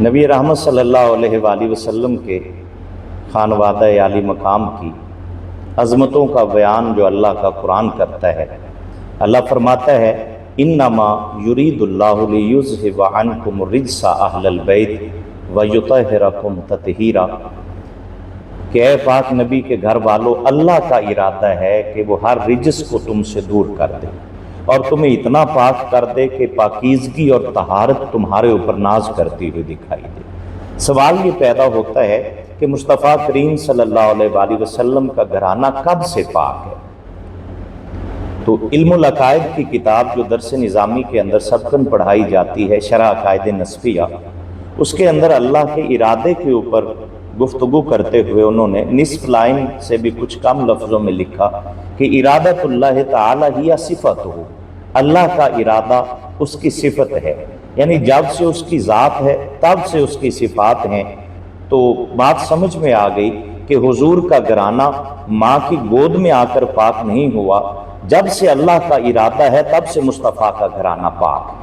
نبی رحمت صلی اللہ علیہ وآلہ وسلم کے خانوادہ عالی مقام کی عظمتوں کا بیان جو اللہ کا قرآن کرتا ہے، اللہ فرماتا ہے انما یرید اللہ لیذھب عنکم الرجس اہل البیت ویطہرکم تطہیرا، کہ اے پاک نبی کے گھر والوں، اللہ کا ارادہ ہے کہ وہ ہر رجس کو تم سے دور کر دے اور تمہیں اتنا پاک کر دے کہ پاکیزگی اور طہارت تمہارے اوپر ناز کرتی ہوئی دکھائی دے۔ سوال یہ پیدا ہوتا ہے کہ مصطفیٰ کریم صلی اللہ علیہ وآلہ وسلم کا گھرانہ کب سے پاک ہے؟ تو علم العقائد کی کتاب جو درس نظامی کے اندر سبقاً پڑھائی جاتی ہے، شرح عقائد نسبیہ، اس کے اندر اللہ کے ارادے کے اوپر گفتگو کرتے ہوئے انہوں نے نصف لائن سے بھی کچھ کم لفظوں میں لکھا کہ ارادت اللہ تعالی ہی صفت ہو، اللہ کا ارادہ اس کی صفت ہے، یعنی جب سے اس کی ذات ہے تب سے اس کی صفات ہیں۔ تو بات سمجھ میں آ گئی کہ حضور کا گھرانہ ماں کی گود میں آ کر پاک نہیں ہوا، جب سے اللہ کا ارادہ ہے تب سے مصطفیٰ کا گھرانہ پاک ہے۔